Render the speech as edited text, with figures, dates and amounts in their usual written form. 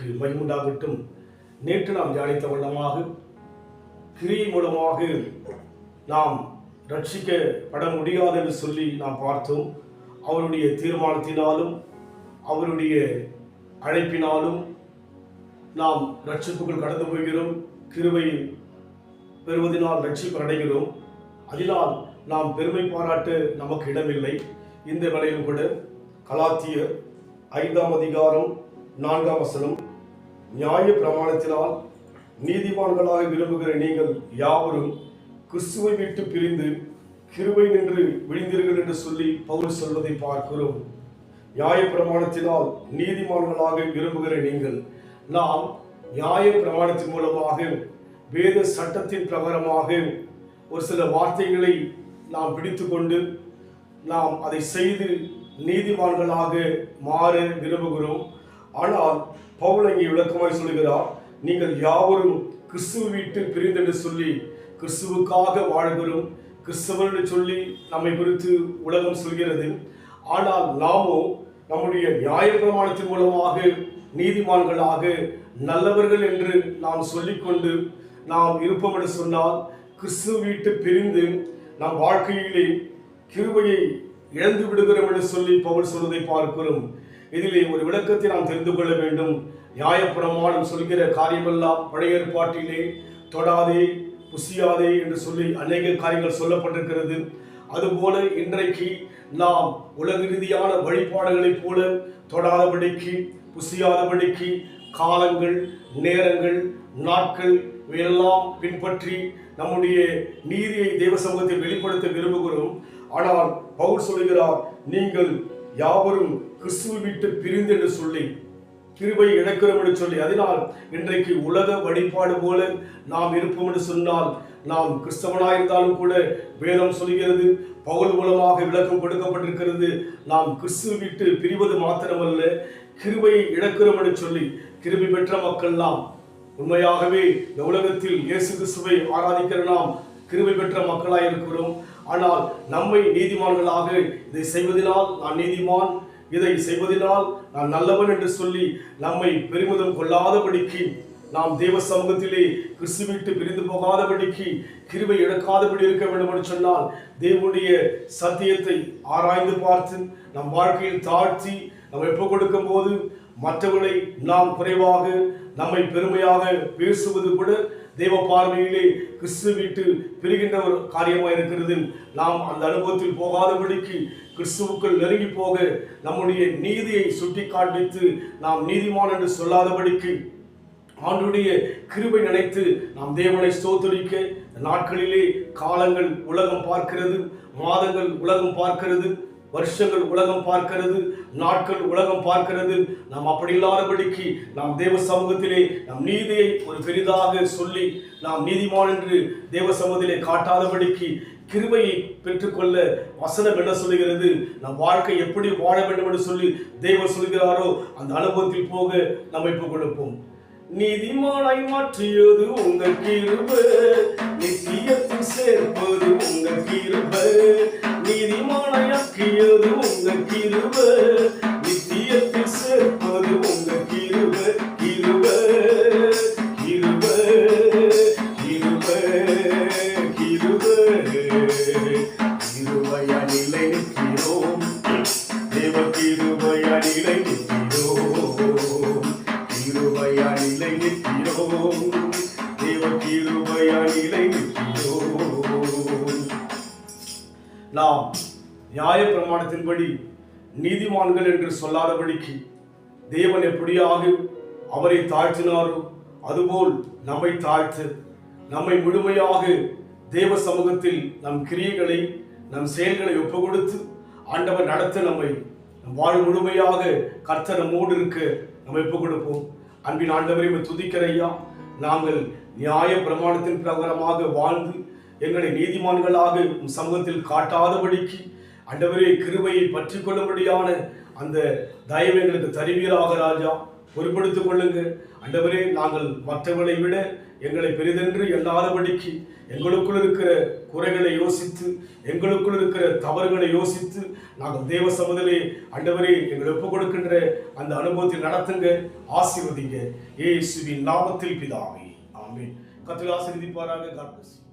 நாமத்திற்கு மகிமுண்டாகட்டும். நேற்று நாம் தியானித்த வண்ணமாக கிரியை மூலமாக நாம் ரட்சிக்கப்பட முடியாது என்று சொல்லி நாம் பார்த்தோம். அவருடைய தீர்மானத்தினாலும் அவருடைய அழைப்பினாலும் நாம் ரட்சிப்புகள் கடந்து போகிறோம். கிருபை பெறுவதனால் ரட்சிப்பு அடைகிறோம். அதனால் நாம் பெருமை பாராட்ட நமக்கு இடமில்லை. இந்த வேளையில் கூட கலாத்தியர் 5ஆம் அதிகாரம் 4ஆம் வசனம், நியாய பிரமாணத்தினால் நீதிமான்களாக விரும்புகிற நீங்கள் யாவரும் கிறிஸ்துவை விட்டு பிரிந்து கிருபை நின்று விழுந்தீர்கள் என்று சொல்லி பவுல் சொல்வதை பார்க்கிறோம். நியாய பிரமாணத்தினால் நீதிமான்களாக விரும்புகிற நீங்கள், நாம் நியாய பிரமாணத்தின் மூலமாக வேத சட்டத்தின் பிரகாரமாக ஒரு சில வார்த்தைகளை நாம் பிடித்து கொண்டு நாம் அதை செய்து நீதிமான்களாக மாற விரும்புகிறோம். ஆனால் பவுல் இங்கே விளக்கமாய் சொல்கிறார், நீங்கள் யாவரும் கிறிஸ்துவை விட்டு பிரிந்தென்று சொல்லி கிறிஸ்துவுக்காக வாழ்கிறோம். கிறிஸ்தவர் என்று சொல்லி நம்மை குறித்து உலகம் சொல்கிறது. ஆனால் நாமோ நம்முடைய நியாய பிரமாணத்தின் மூலமாக நீதிமான்களாக நல்லவர்கள் என்று நாம் சொல்லிக்கொண்டு நாம் இருப்போம் என்று சொன்னால், கிறிஸ்துவை விட்டு பிரிந்து நம் வாழ்க்கையிலே கிருபையை இழந்து விடுகிறோம் என்று சொல்லி பவுல் சொல்வதை பார்க்கிறோம். இதிலே ஒரு விளக்கத்தை நாம் தெரிந்து கொள்ள வேண்டும். நியாயப்பிரமாணம் சொல்கிற காரியமெல்லாம் பழைய ஏற்பாட்டிலே தொடாதே புசியாதே என்று சொல்லி அநேக காரியங்கள் சொல்லப்பட்டிருக்கிறது. அதுபோல இன்றைக்கு நாம் உலக ரீதியான வழிபாடுகளைப் போல தொடாதபடிக்கு புசியாதபடிக்கு காலங்கள், நேரங்கள், நாட்கள் இவையெல்லாம் பின்பற்றி நம்முடைய நீதியை தேவ சமூகத்தில் வெளிப்படுத்த விரும்புகிறோம். ஆனால் பவுல் சொல்கிறார், நீங்கள் யாவரும் கிறிஸ்துவை விட்டு பிரிந்து என்று சொல்லி கிருபை இழக்கிறோம் என்று சொல்லி, அதனால் இன்றைக்கு உலக வழிபாடு போல நாம் இருப்போம் என்று சொன்னால், நாம் கிறிஸ்தவனாயிருந்தாலும் கூட வேதம் சொல்கிறது, பவுல் மூலமாக விளக்கம் கொடுக்கப்பட்டிருக்கிறது, நாம் கிறிஸ்துவை விட்டு பிரிவது மாத்திரமல்ல கிருபையை இழக்கிறோம் என்று சொல்லி, கிருபை பெற்ற மக்கள் நாம் உண்மையாகவே இந்த உலகத்தில் இயேசு கிறிஸ்துவை ஆராதிக்கிற நாம் கிருபை பெற்ற மக்களாக இருக்கிறோம். ஆனால் நம்மை நீதிமான்களாக இதை செய்வதனால் நான் நீதிமான், இதை செய்வதனால் நான் நல்லவன் என்று சொல்லி நம்மை பெருமிதம் கொள்ளாதபடிக்கு, நாம் தேவ சமூகத்திலே கிறிஸ்து விட்டு பிரிந்து போகாதபடிக்கு, கிருபை இழக்காதபடி இருக்க வேண்டும் என்று சொன்னால், தேவனுடைய சத்தியத்தை ஆராய்ந்து பார்த்து நம் வாழ்க்கையில் தாழ்த்தி நம்ம எப்ப கொடுக்கும் போது மற்றவர்களை நாம் குறைவாக நம்மை பெருமையாக பேசுவது கூட தேவ பார்வையிலே கிறிஸ்து விட்டு பிரிகின்ற ஒரு காரியமாக இருக்கிறது. நாம் அந்த அனுபவத்தில் போகாதபடிக்கு, கிறிஸ்துவுக்குள் நெருங்கி போக, நம்முடைய நீதியை சுட்டி காண்பித்து நாம் நீதிமான் என்று சொல்லாதபடிக்கு, ஆண்டுடைய கிருபை நினைத்து நாம் தேவனை ஸ்தோத்திரிக்க நாட்களிலே காலங்கள் உலகம் பார்க்கிறது, மாதங்கள் உலகம் பார்க்கிறது, வருஷங்கள் உலகம் பார்க்கிறது, நாட்கள் உலகம் பார்க்கிறது. நாம் அப்படி இல்லாதபடிக்கு நாம் தேவ சமூகத்திலே நம் நீதியை ஒரு பெரிதாக சொல்லி நாம் நீதிமான் என்று தேவ சமூகத்திலே காட்டாதபடிக்கு, கிருபையை பெற்றுக்கொள்ள வசனம் என்ன சொல்லுகிறது, நம் வாழ்க்கை எப்படி வாழ வேண்டும் என்று சொல்லி தேவன் சொல்கிறாரோ அந்த அனுபவத்தில் போக நம்மை கொடுப்போம். நீதிமானாய் மாற்றியது உங்கள் கிருபை, நித்தியத்தில் சேர்ப்பது உங்கள் கிருபை. நீதிமானாக்கியது உங்கள் கிருபை, நித்தியத்தில் சேர்ப்பது உங்கள் கிருபை. கிருபை கிருபை கிருபை கிருபை கிருபையா நிலை நிற்கிறோம், தேவ கிருபையா நிலை நிற்கிறோம், கிருபையா நிலை நிற்கிறோம், தேவ கிருபையா நிலை நிற்கிறோம். நாம் நியாய பிரமாணத்தின்படி நீதிமான்கள் என்று சொல்லாதபடிக்கு, தேவன் எப்படியாக அவரை தாழ்த்தினாரோ அதுபோல் நம்மை தாழ்த்து, நம்மை முழுமையாக தேவ சமூகத்தில் நம் கிரியைகளை நம் செயல்களை ஒப்பு கொடுத்து ஆண்டவர் நடத்த நம்மை வாழ் முழுமையாக கர்த்தர் நம்மோடு இருக்க நம்ம ஒப்பு கொடுப்போம். அன்பின் ஆண்டவரை துதிக்கிற ஐயா, நாங்கள் நியாய பிரமாணத்தின் பிரகாரமாக வாழ்ந்து எங்களை நீதிமான்களாக சமூகத்தில் காட்டாதபடிக்கு, ஆண்டவரே கிருபையை பற்றி கொள்ளும்படியான அந்த தயவு எங்களுக்கு தருவீராக ராஜா, பொறுப்படுத்திக் கொள்ளுங்க ஆண்டவரே. நாங்கள் மற்றவர்களை விட எங்களை பெரிதென்று எண்ணாதபடிக்கு எங்களுக்குள் இருக்கிற குறைகளை யோசித்து, எங்களுக்குள் இருக்கிற தவறுகளை யோசித்து, நாங்கள் தேவ சமூகத்திலே ஆண்டவரே எங்களை ஒப்புக் கொடுக்கின்ற அந்த அனுபவத்தில் நடத்துங்க, ஆசீர்வதிங்க. இயேசுவின் நாமத்தில் பிதாவே, ஆமென். கர்த்தர் ஆசீர்வதிப்பாராக. God bless you.